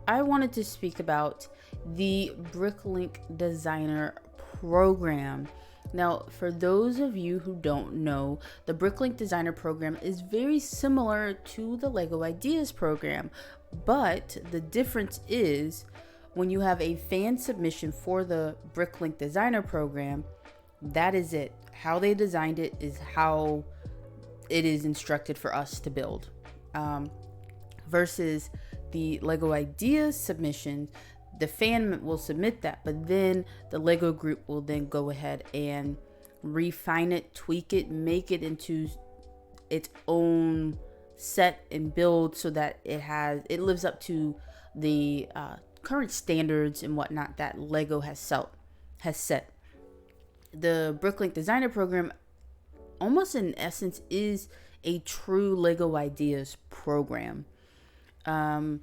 I wanted to speak about the Bricklink Designer Program. Now, for those of you who don't know, the Bricklink Designer Program is very similar to the Lego Ideas Program, but the difference is when you have a fan submission for the Bricklink Designer Program, that is it. How they designed it is how it is instructed for us to build. Versus the Lego Ideas submission, the fan will submit that, but then the Lego group will then go ahead and refine it, tweak it, make it into its own set and build so that it lives up to the current standards and whatnot that Lego has set. The Bricklink Designer Program, almost in essence, is a true Lego Ideas program. And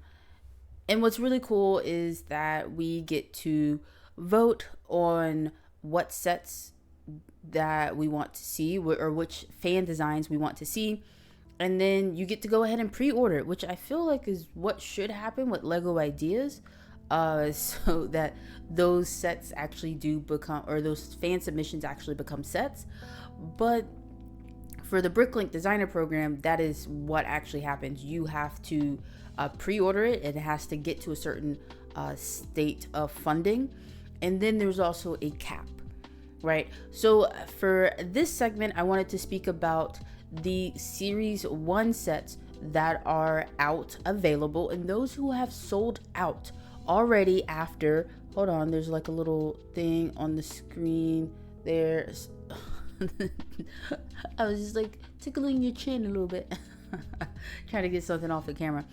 what's really cool is that we get to vote on what sets that we want to see, or which fan designs we want to see. And then you get to go ahead and pre-order it, which I feel like is what should happen with Lego Ideas, so that those sets actually do become, or those fan submissions actually become sets. But for the Bricklink Designer Program, that is what actually happens. You have to pre-order it. It has to get to a certain state of funding. And then there's also a cap, right? So for this segment, I wanted to speak about the Series 1 sets that are out available and those who have sold out already after, hold on, there's like a little thing on the screen there. I was just like tickling your chin a little bit, trying to get something off the camera.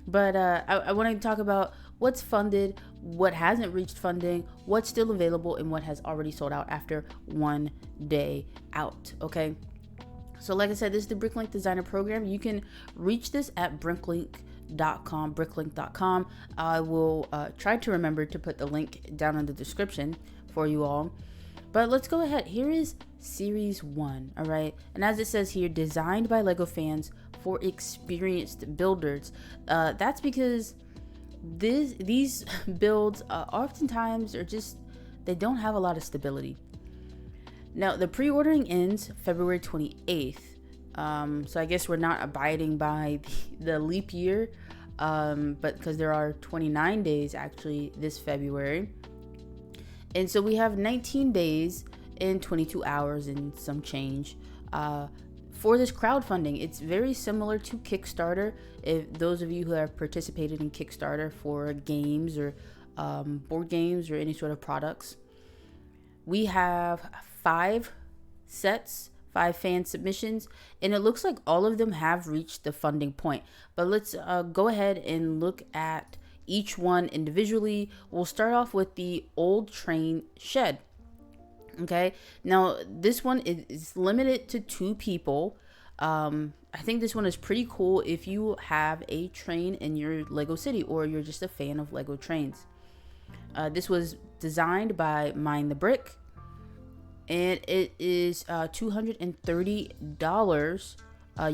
But I want to talk about what's funded, what hasn't reached funding, what's still available, and what has already sold out after 1 day out. Okay. So like I said, this is the Bricklink Designer Program. You can reach this at bricklink.com. I will try to remember to put the link down in the description for you all. But let's go ahead. Here is Series 1, all right? And as it says here, designed by Lego fans for experienced builders. That's because these builds oftentimes are just, they don't have a lot of stability. Now, the pre-ordering ends February 28th. So I guess we're not abiding by the leap year, but because there are 29 days actually this February. And so we have 19 days and 22 hours and some change for this crowdfunding. It's very similar to Kickstarter. If those of you who have participated in Kickstarter for games or board games or any sort of products, we have 5 sets, 5 fan submissions, and it looks like all of them have reached the funding point. But let's go ahead and look at each one individually. We'll start off with the old train shed. Okay, now this one is limited to 2 people. I think this one is pretty cool if you have a train in your Lego city or you're just a fan of Lego trains. This was designed by Mind the Brick, and it is $230.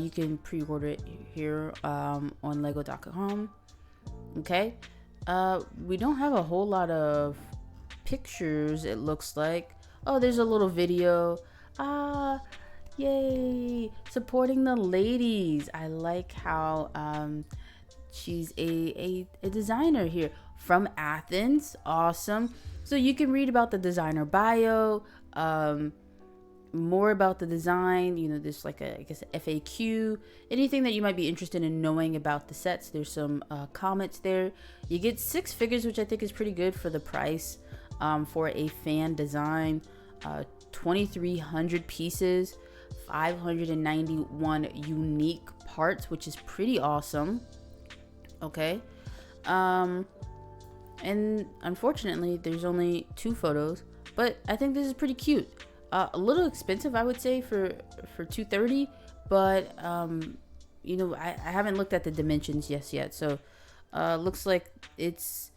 You can pre-order it here on lego.com. Okay, we don't have a whole lot of pictures, it looks like. Oh, there's a little video. Yay, supporting the ladies. I like how she's a designer here from Athens. Awesome. So you can read about the designer bio, more about the design. You know, there's like I guess FAQ, anything that you might be interested in knowing about the sets. There's some comments there. You get 6 figures, which I think is pretty good for the price for a fan design. 2,300 pieces, 591 unique parts, which is pretty awesome. Okay. And unfortunately, there's only 2 photos, but I think this is pretty cute. A little expensive, I would say, for $230, but you know, I haven't looked at the dimensions yet. So looks like it's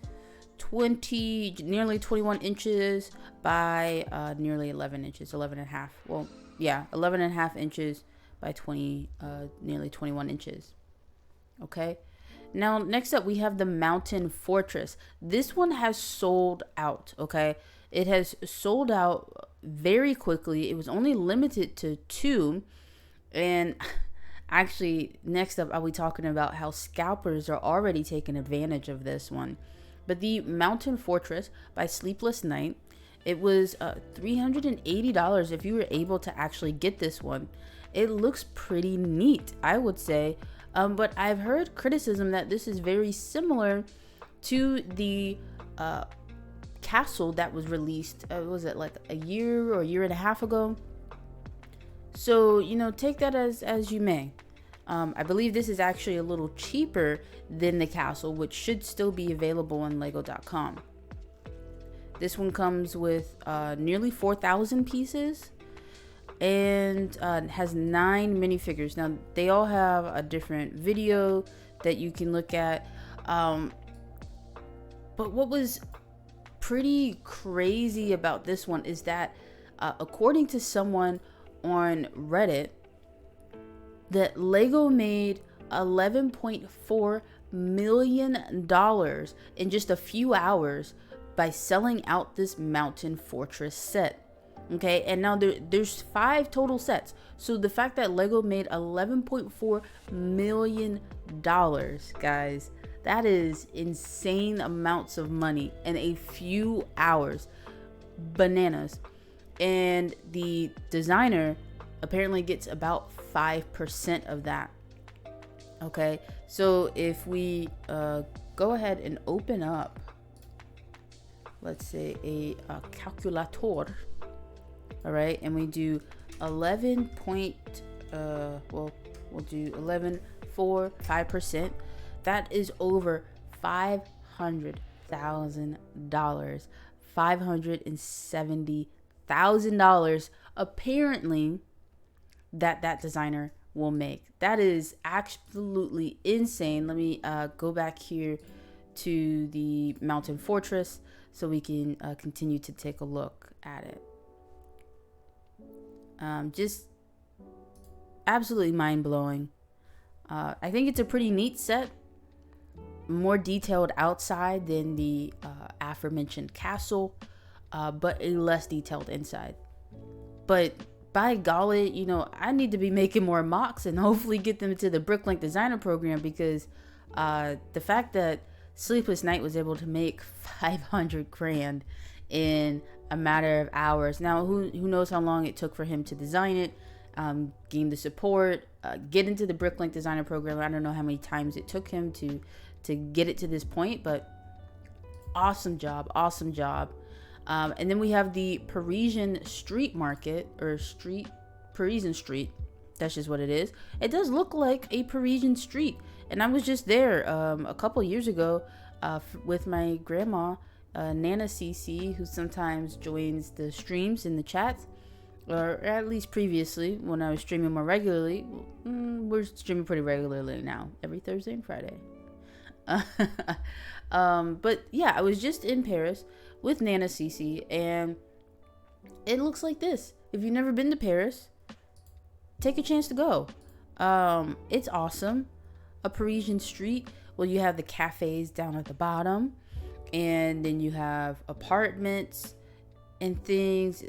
nearly 21 inches by nearly 11 inches, 11 and a half. Well, yeah, 11 and a half inches by nearly 21 inches. Okay. Now, next up, we have the Mountain Fortress. This one has sold out, okay? It has sold out very quickly. It was only limited to 2. And actually, next up, I'll be talking about how scalpers are already taking advantage of this one. But the Mountain Fortress by Sleepless Night, it was $380 if you were able to actually get this one. It looks pretty neat, I would say. But I've heard criticism that this is very similar to the castle that was released, was it like a year or a year and a half ago? So, you know, take that as you may. I believe this is actually a little cheaper than the castle, which should still be available on lego.com. This one comes with nearly 4,000 pieces and has 9 minifigures. Now, they all have a different video that you can look at. But what was pretty crazy about this one is that according to someone on Reddit, that Lego made $11.4 million in just a few hours by selling out this Mountain Fortress set. Okay, and now there's 5 total sets. So the fact that Lego made $11.4 million, guys, that is insane amounts of money in a few hours. Bananas. And the designer apparently gets about 5% of that. Okay, so if we go ahead and open up, let's say a calculator, all right, and we do 11 point, we'll do 11 for 5%. That is over $500,000, $570,000 apparently that designer will make. That is absolutely insane. Let me go back here to the Mountain Fortress so we can continue to take a look at it. Just absolutely mind-blowing. I think it's a pretty neat set. More detailed outside than the aforementioned castle, but a less detailed inside. But by golly, you know, I need to be making more mocks and hopefully get them to the Bricklink Designer program, because the fact that Sleepless Night was able to make $500,000 in a matter of hours. Now, who knows how long it took for him to design it, gain the support, get into the Bricklink Designer program. I don't know how many times it took him to get it to this point, but awesome job. And then we have the Parisian Street Market, or Parisian Street. That's just what it is. It does look like a Parisian street. And I was just there a couple years ago with my grandma, Nana CC, who sometimes joins the streams in the chats, or at least previously when I was streaming more regularly. We're streaming pretty regularly now, every Thursday and Friday. But yeah, I was just in Paris with Nana CC, and it looks like this. If you've never been to Paris, take a chance to go. It's awesome. A Parisian street. Well, you have the cafes down at the bottom, and then you have apartments and things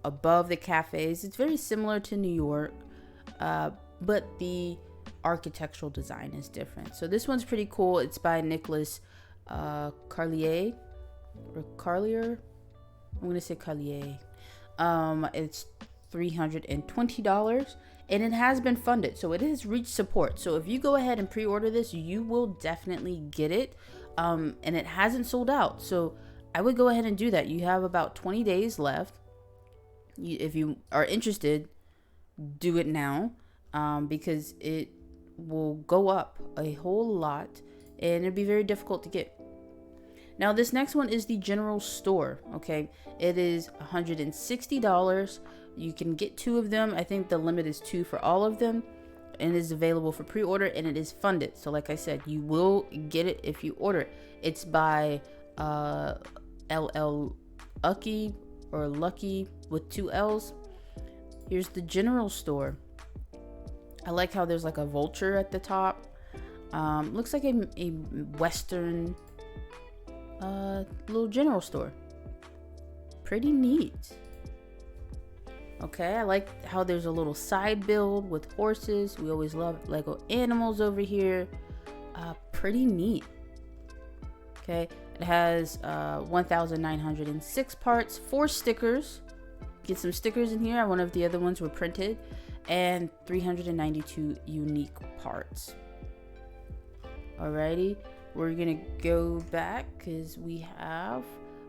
above the cafes. It's very similar to New York, but the architectural design is different. So this one's pretty cool. It's by Nicholas Carlier. I'm gonna say Carlier. It's $320, and it has been funded, so it has reached support. So if you go ahead and pre-order this, you will definitely get it, and it hasn't sold out. So I would go ahead and do that. You have about 20 days left. If you are interested, do it now, because it will go up a whole lot, and it'll be very difficult to get. Now, this next one is the general store. Okay, it is $160. You can get 2 of them. I think the limit is 2 for all of them, and it is available for pre-order, and it is funded. So like I said, you will get it if you order it. It's by LL Lucky, or Lucky with 2 L's. Here's the general store. I like how there's like a vulture at the top. Looks like a Western little general store. Pretty neat. Okay, I like how there's a little side build with horses. We always love Lego animals over here. Pretty neat. Okay, it has 1,906 parts, 4 stickers. Get some stickers in here. One of the other ones were printed, and 392 unique parts. Alrighty, we're gonna go back because we have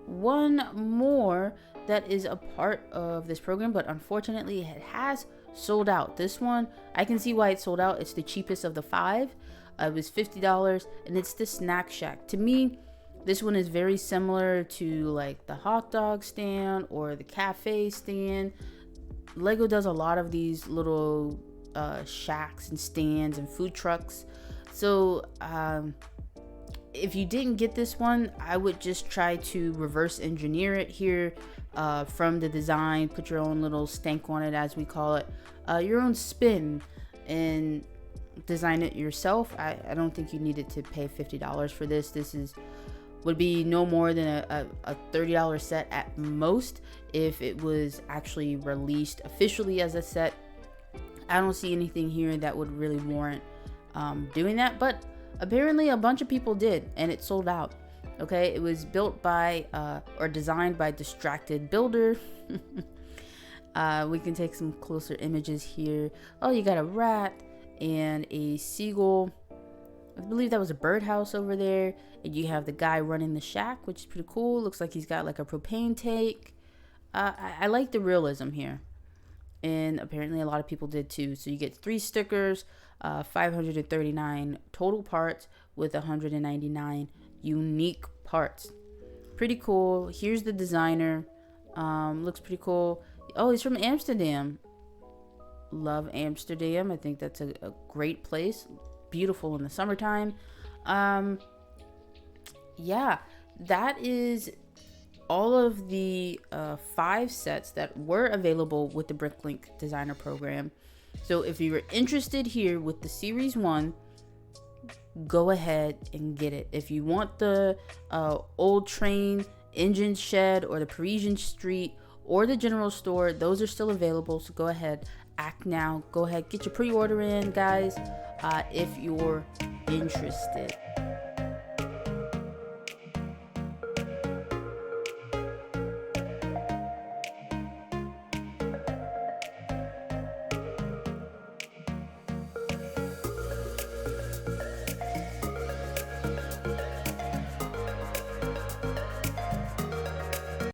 one more that is a part of this program, but unfortunately it has sold out. This one, I can see why it sold out. It's the cheapest of the 5. It was $50, and it's the Snack Shack. To me, this one is very similar to like the hot dog stand or the cafe stand. Lego does a lot of these little shacks and stands and food trucks. So if you didn't get this one, I would just try to reverse engineer it here from the design. Put your own little stank on it, as we call it, your own spin, and design it yourself. I don't think you needed to pay $50 for this. This would be no more than a $30 set at most if it was actually released officially as a set. I don't see anything here that would really warrant doing that, but apparently a bunch of people did, and it sold out. Okay, it was built by or designed by Distracted Builder. We can take some closer images here. Oh, you got a rat and a seagull. I believe that was a birdhouse over there. And you have the guy running the shack, which is pretty cool. Looks like he's got like a propane tank. I like the realism here, and apparently a lot of people did too. So you get 3 stickers, 539 total parts with 199 unique parts. Pretty cool. Here's the designer. Looks pretty cool. Oh, he's from Amsterdam. Love Amsterdam. I think that's a great place. Beautiful in the summertime. Yeah, that is all of the 5 sets that were available with the Bricklink Designer program. So if you were interested here with the Series 1, go ahead and get it. If you want the old train engine shed or the Parisian street or the general store, those are still available. So go ahead, act now. Go ahead, get your pre-order in, guys, if you're interested.